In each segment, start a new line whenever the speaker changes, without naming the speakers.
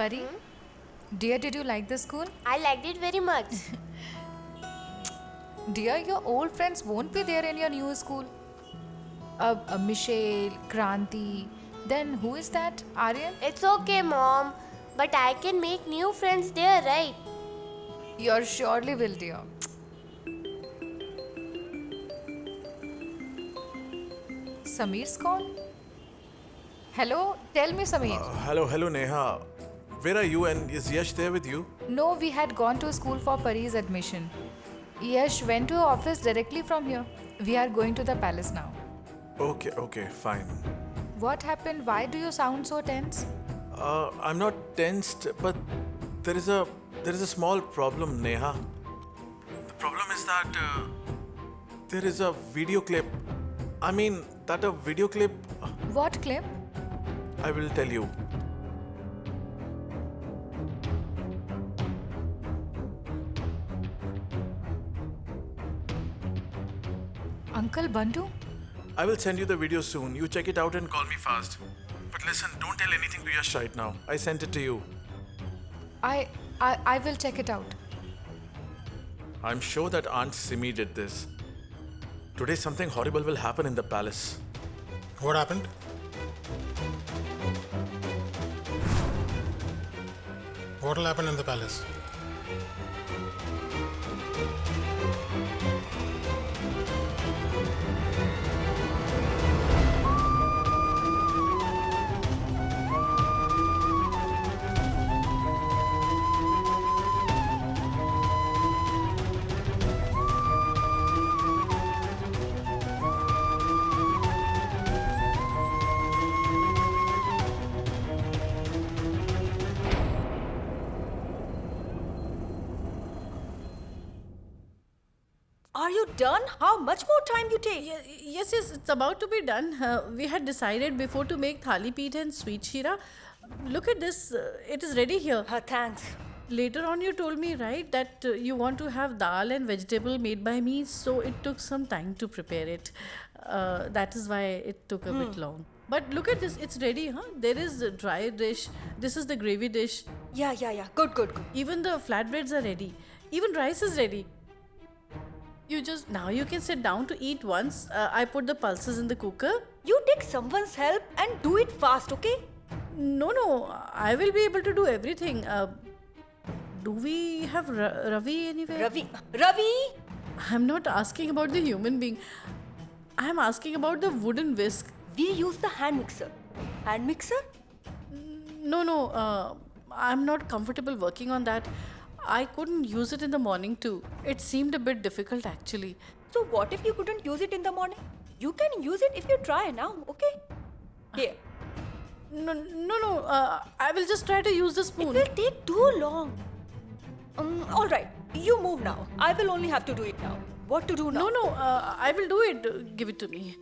Pari, dear, did you like the school?
I liked it very much.
Dear, your old friends won't be there in your new school. Michelle, Kranti, then who is that? Aryan?
It's okay, Mom. But I can make new friends there, right?
You surely will, dear. Sameer's call? Hello, tell me, Sameer.
Hello, Neha. Where are you and is Yash there with you?
No, we had gone to school for Pari's admission. Yash went to office directly from here. We are going to the palace now.
Okay, fine.
What happened? Why do you sound so tense?
I'm not tensed, but there is a small problem, Neha. The problem is that there is a video clip. I mean, that a video clip.
What clip?
I will tell you.
Uncle Bandhu?
I will send you the video soon. You check it out and call me fast. But listen, don't tell anything to Yash right now. I sent it to you.
I will check it out.
I'm sure that Aunt Simi did this. Today something horrible will happen in the palace.
What happened? What will happen in the palace?
Are you done? How much more time you take?
Yes, it's about to be done. We had decided before to make thali peeth and sweet shira. Look at this. It is ready here.
Thanks.
Later on, you told me, right, that you want to have dal and vegetable made by me, so it took some time to prepare it. That is why it took a bit long. But look at this. It's ready, huh? There is a dry dish. This is the gravy dish.
Yeah. Good.
Even the flatbreads are ready. Even rice is ready. Now you can sit down to eat once. I put the pulses in the cooker.
You take someone's help and do it fast, okay?
No, I will be able to do everything. Do we have Ravi anywhere?
Ravi!
I'm not asking about the human being. I'm asking about the wooden whisk.
We use the hand mixer. Hand mixer?
No. I'm not comfortable working on that. I couldn't use it in the morning too. It seemed a bit difficult actually.
So what if you couldn't use it in the morning? You can use it if you try now, okay? Here.
No. I will just try to use the spoon.
It will take too long. Alright, you move now. I will only have to do it now. What to do now?
No. I will do it. Give it to me.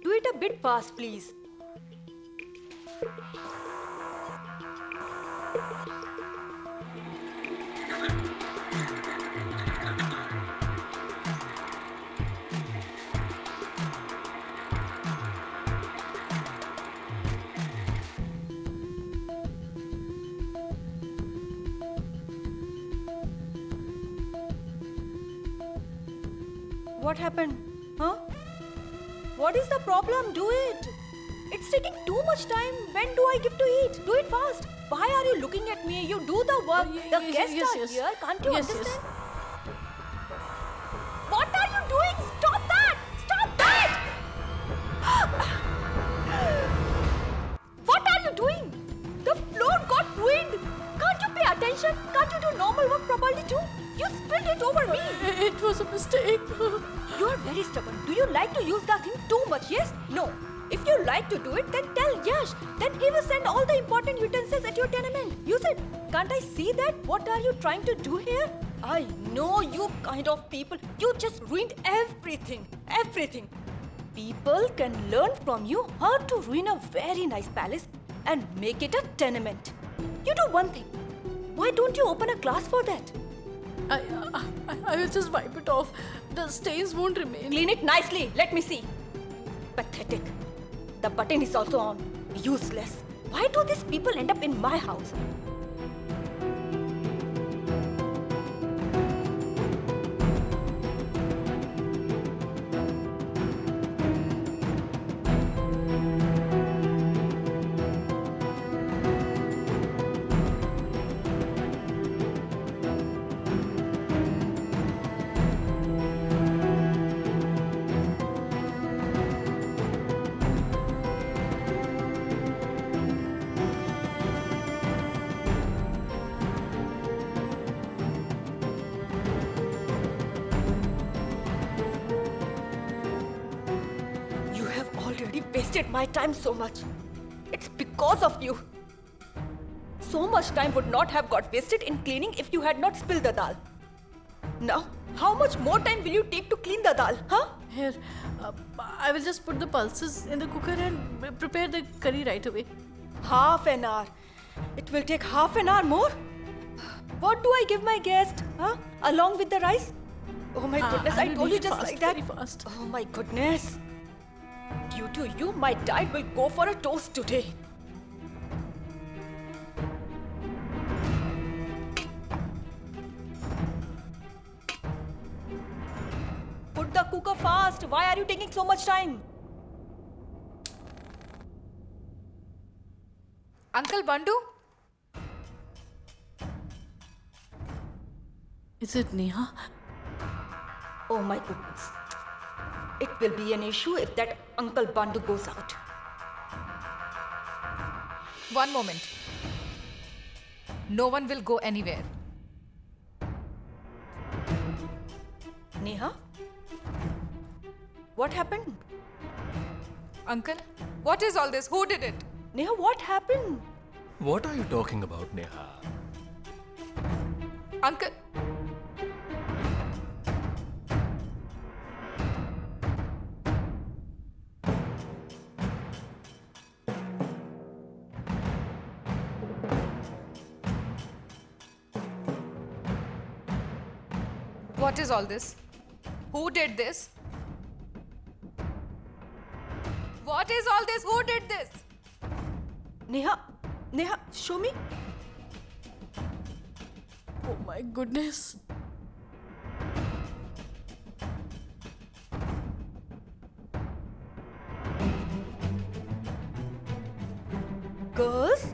Do it a bit fast, please. What happened? Huh? What is the problem? Do it. It's taking too much time. When do I give to eat? Do it fast. Why are you looking at me? You do the work. The guests are here. Can't you understand?
Yes.
What are you doing? Stop that! Stop that! What are you doing? The floor got ruined. Can't you pay attention? Can't you do normal work properly too? You spilled it over me.
It was a mistake.
You are very stubborn. Do you like to use that thing too much? Yes? No. If you like to do it, then tell Yash. Then he will send all the important utensils at your tenement. Use it. Can't I see that? What are you trying to do here? I know you kind of people. You just ruined everything. Everything. People can learn from you how to ruin a very nice palace and make it a tenement. You do one thing. Why don't you open a class for that?
I will just wipe it off. The stains won't remain.
Clean it nicely. Let me see. Pathetic. The button is also on. Useless. Why do these people end up in my house? You have already wasted my time so much. It's because of you. So much time would not have got wasted in cleaning if you had not spilled the dal. Now, how much more time will you take to clean the dal, huh?
Here, I will just put the pulses in the cooker and prepare the curry right away.
Half an hour. It will take half an hour more? What do I give my guest, huh? Along with the rice? Oh my goodness, I
will
told
make
you
it
just
fast,
like that.
very fast.
Oh my goodness. Due to you, my diet will go for a toast today. Put the cooker fast. Why are you taking so much time?
Uncle Bandu?
Is it Neha?
Oh my goodness. It will be an issue if that Uncle Bandu goes out.
One moment. No one will go anywhere.
Neha? What happened?
Uncle, what is all this? Who did it?
Neha, what happened?
What are you talking about, Neha?
Uncle. What is all this? Who did this? What is all this? Who did this?
Neha, show me.
Oh my goodness.
Girls?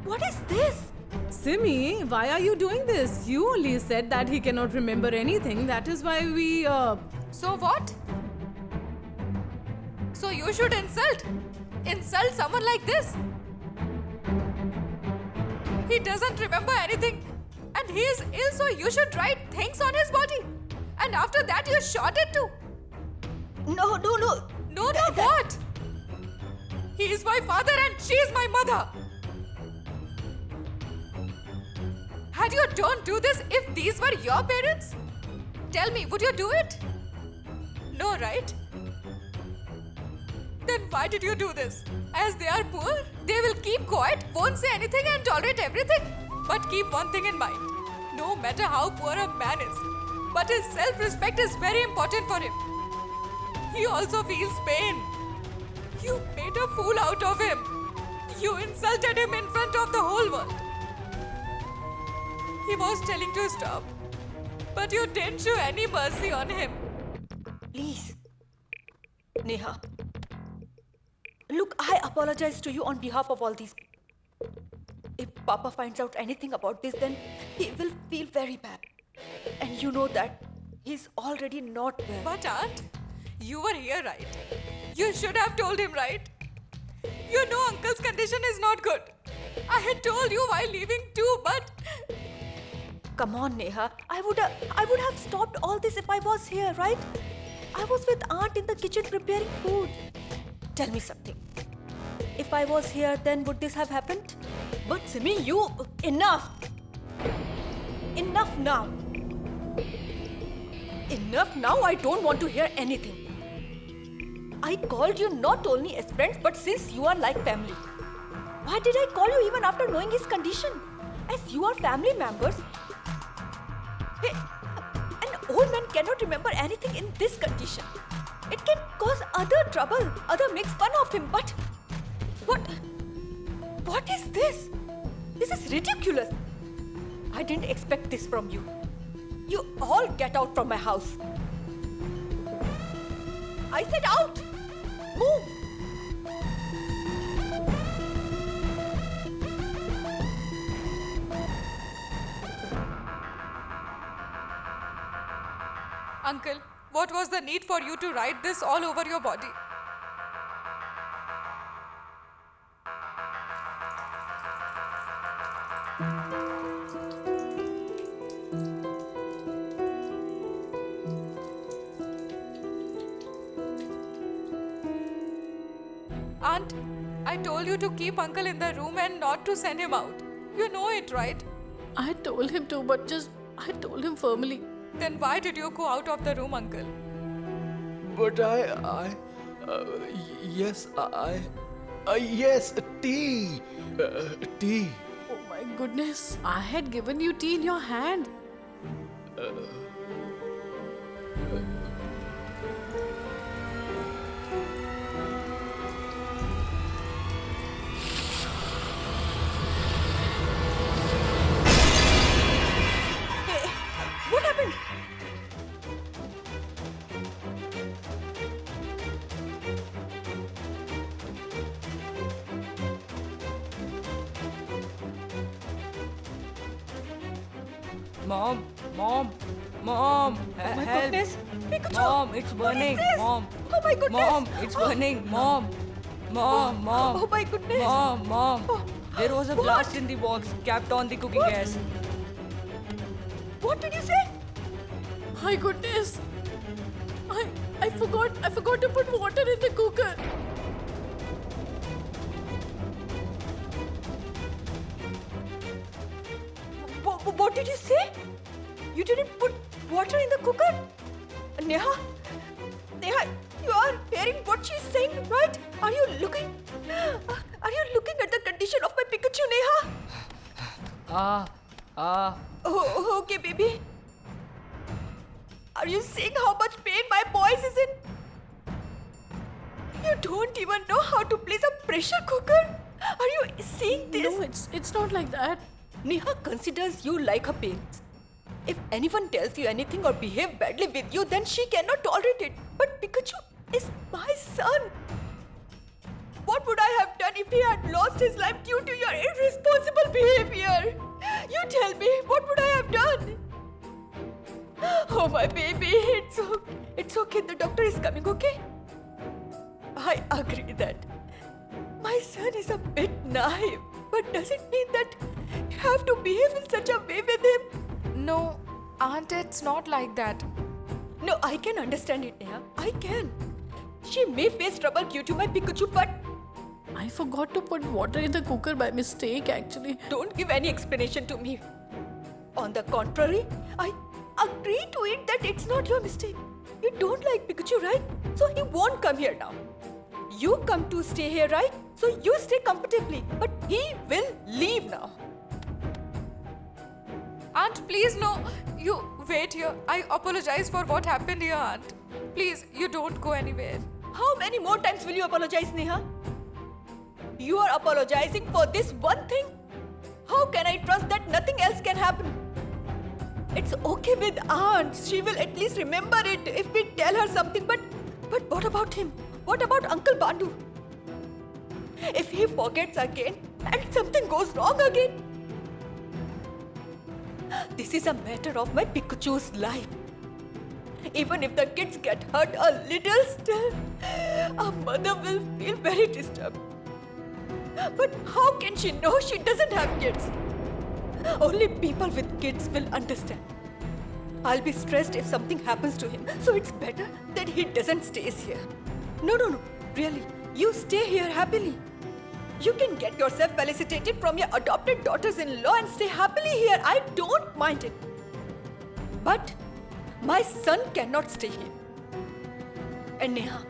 What is this?
Simi, why are you doing this? You only said that he cannot remember anything. That is why we.
So what? So you should insult someone like this. He doesn't remember anything and he is ill, so you should write things on his body. And after that you shot it too.
No.
No, what? He is my father and she is my mother. Had you don't do this if these were your parents? Tell me, would you do it? No, right? Then why did you do this? As they are poor, they will keep quiet, won't say anything and tolerate everything. But keep one thing in mind. No matter how poor a man is, but his self-respect is very important for him. He also feels pain. You made a fool out of him. You insulted him in front of the whole world. He was telling to stop, but you didn't show any mercy on him.
Please. Neha. Look, I apologize to you on behalf of all these. If Papa finds out anything about this, then he will feel very bad. And you know that he's already not well.
But Aunt, you were here, right? You should have told him, right? You know Uncle's condition is not good. I had told you while leaving too, but...
Come on, Neha. I would have stopped all this if I was here, right? I was with Aunt in the kitchen preparing food. Tell me something. If I was here, then would this have happened? But Simi, you... Enough! Enough now! Enough now, I don't want to hear anything. I called you not only as friends, but since you are like family. Why did I call you even after knowing his condition? As you are family members. Hey, an old man cannot remember anything in this condition. It can cause other trouble. Other makes fun of him. But what is this? This is ridiculous. I didn't expect this from you. You all get out from my house. I said out. Move.
Uncle, what was the need for you to write this all over your body? Aunt, I told you to keep Uncle in the room and not to send him out. You know it, right?
I told him to, but I told him firmly.
Then why did you go out of the room, Uncle?
But yes, tea. Tea.
Oh my goodness. I had given you tea in your hand.
Hey, what happened?
Mom,
Oh my
help.
goodness. Pikachu.
Mom, it's
What is
burning.
this?
Mom.
Oh my goodness.
Mom, it's burning. Mom.
Oh my goodness.
Mom.
Oh,
There was a
what?
blast in the box capped on the cooking
What?
gas.
What did you say?
My goodness. I forgot to put water in the cooker.
What did you say? You didn't put water in the cooker? Neha, you are hearing what she's saying, right? Are you looking at the condition of my Pikachu, Neha? Oh, okay, baby. Are you seeing how much pain my boys is in? You don't even know how to place a pressure cooker. Are you seeing this?
No, it's not like that.
Neha considers you like her parents. If anyone tells you anything or behave badly with you, then she cannot tolerate it. But Pikachu is my son. What would I have done if he had lost his life due to your irresponsible behavior? You tell me, what would I have done? Oh, my baby, it's okay. The doctor is coming, okay? I agree that my son is a bit naive, but does it mean that you have to behave in such a way with him?
No, Aunt, it's not like that.
No, I can understand it, Neha. I can. She may face trouble due to my Pikachu, but
I forgot to put water in the cooker by mistake, actually.
don't give any explanation to me. On the contrary, I agree to it that it's not your mistake. You don't like Pikachu, right? So he won't come here now. You come to stay here, right? So you stay comfortably. But he will leave now.
Aunt, please, no. You wait here. I apologize for what happened here, Aunt. Please, you don't go anywhere.
How many more times will you apologize, Neha? You are apologizing for this one thing? How can I trust that nothing else can happen? It's okay with Aunt. She will at least remember it if we tell her something. But what about him? What about Uncle Bandu? If he forgets again and something goes wrong again? This is a matter of my Pikachu's life. Even if the kids get hurt a little still, a mother will feel very disturbed. But how can she know she doesn't have kids? Only people with kids will understand. I'll be stressed if something happens to him, so it's better that he doesn't stay here. No, really. You stay here happily. You can get yourself felicitated from your adopted daughters-in-law and stay happily here. I don't mind it. But my son cannot stay here. And Neha,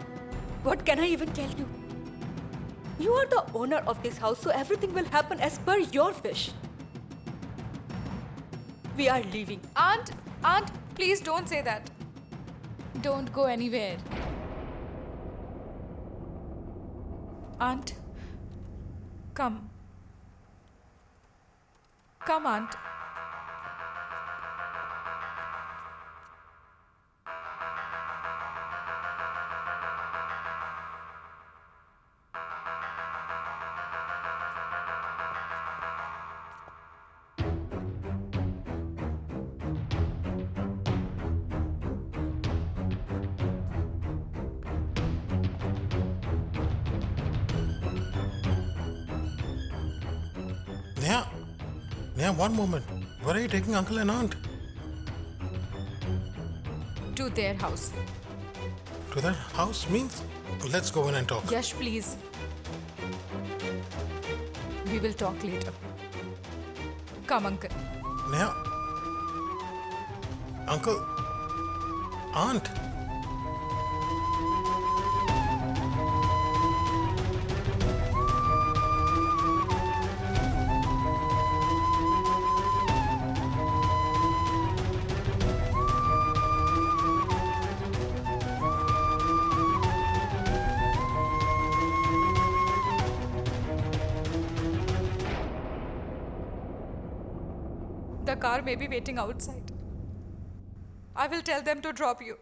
what can I even tell you? You are the owner of this house, so everything will happen as per your wish. We are leaving.
Aunt, please don't say that. Don't go anywhere. Aunt, come. Come, Aunt.
Neha, one moment. Where are you taking uncle and aunt?
To their house.
To their house means? Let's go in and talk.
Yash, please. We will talk later. Come, uncle.
Neha. Uncle. Aunt.
The car may be waiting outside. I will tell them to drop you.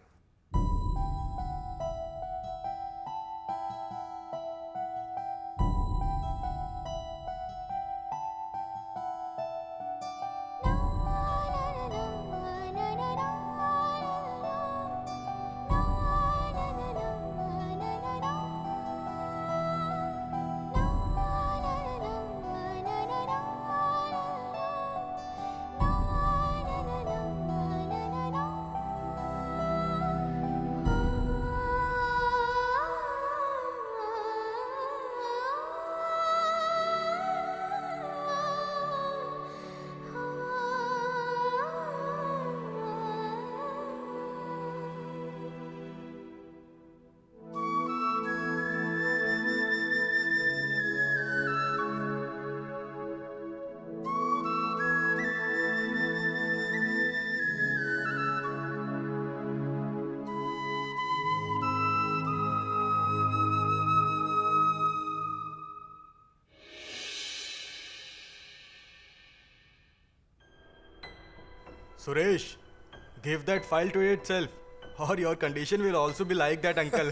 Suresh, give that file to itself, or your condition will also be like that, uncle.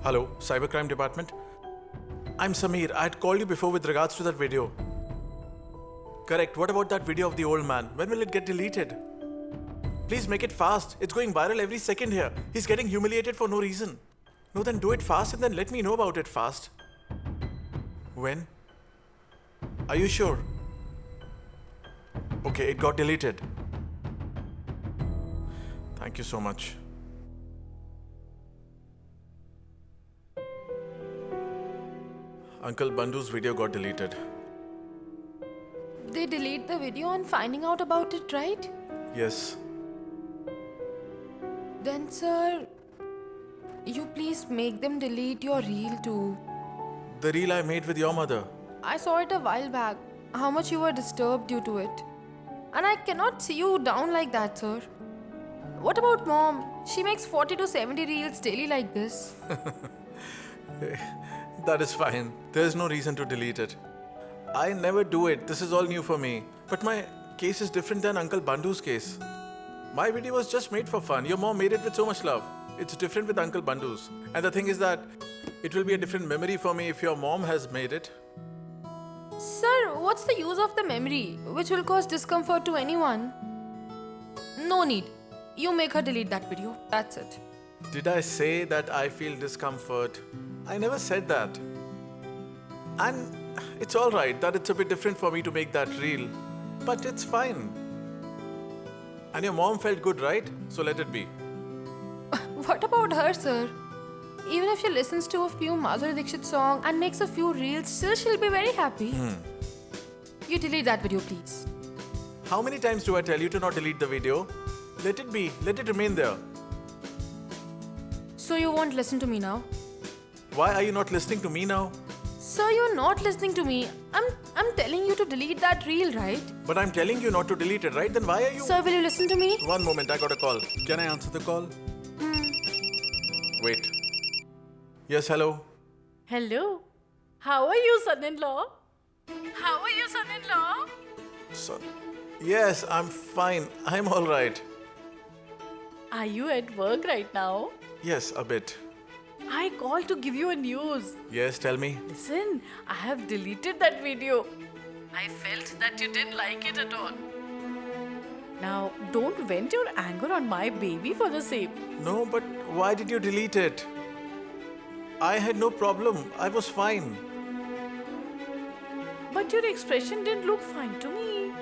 Hello, Cybercrime Department. I'm Sameer. I had called you before with regards to that video. Correct. What about that video of the old man? When will it get deleted? Please make it fast. It's going viral every second here. He's getting humiliated for no reason. No, then do it fast and then let me know about it fast. When? Are you sure? Okay, it got deleted. Thank you so much. Uncle Bandhu's video got deleted.
They delete the video on finding out about it, right?
Yes.
Then, sir, you please make them delete your reel too.
The reel I made with your mother.
I saw it a while back, how much you were disturbed due to it. And I cannot see you down like that, sir. What about mom? She makes 40 to 70 reels daily like this.
That is fine. There's no reason to delete it. I never do it. This is all new for me. But my case is different than Uncle Bandhu's case. My video was just made for fun. Your mom made it with so much love. It's different with Uncle Bandhu's. And the thing is that it will be a different memory for me if your mom has made it.
Sir, what's the use of the memory, which will cause discomfort to anyone? No need. You make her delete that video. That's it.
Did I say that I feel discomfort? I never said that. And it's alright that it's a bit different for me to make that reel. But it's fine. And your mom felt good, right? So let it be.
What about her, sir? Even if she listens to a few Madhuri Dixit songs and makes a few reels, still she'll be very happy. You delete that video, please.
How many times do I tell you to not delete the video? Let it be. Let it remain there.
So you won't listen to me now?
Why are you not listening to me now?
Sir, you're not listening to me. I'm telling you to delete that reel, right?
But I'm telling you not to delete it, right? Then why are you...
Sir, will you listen to me?
One moment, I got a call. Can I answer the call? Wait. Yes, hello?
Hello. How are you, son-in-law? How are you, son-in-law?
Son. Yes, I'm fine. I'm all right.
Are you at work right now?
Yes, a bit.
I called to give you a news.
Yes, tell me.
Listen, I have deleted that video. I felt that you didn't like it at all. Now, don't vent your anger on my baby for the same.
No, but why did you delete it? I had no problem. I was fine.
But your expression didn't look fine to me.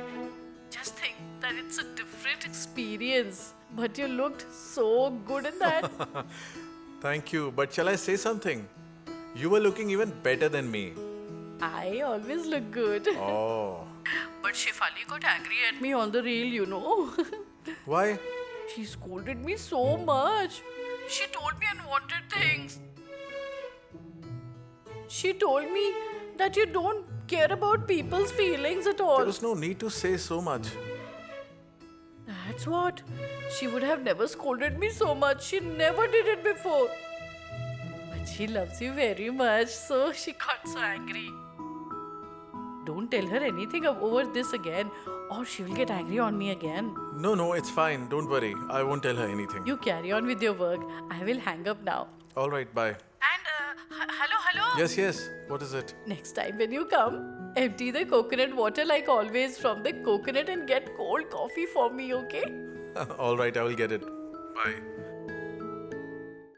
Just think that it's a different experience. But you looked so good in that.
Thank you, but shall I say something? You were looking even better than me.
I always look good.
Oh.
But Shefali got angry at me on the reel, you know.
Why?
She scolded me so much. She told me unwanted things. She told me that you don't care about people's feelings at all.
There was no need to say so much.
That's what. She would have never scolded me so much. She never did it before. But she loves you very much, so she got so angry. Don't tell her anything over this again, or she will get angry on me again.
No, it's fine. Don't worry. I won't tell her anything.
You carry on with your work. I will hang up now.
All right, bye.
And, hello?
Yes. What is it?
Next time when you come, empty the coconut water like always from the coconut and get cold coffee for me, okay?
All right, I will get it. Bye.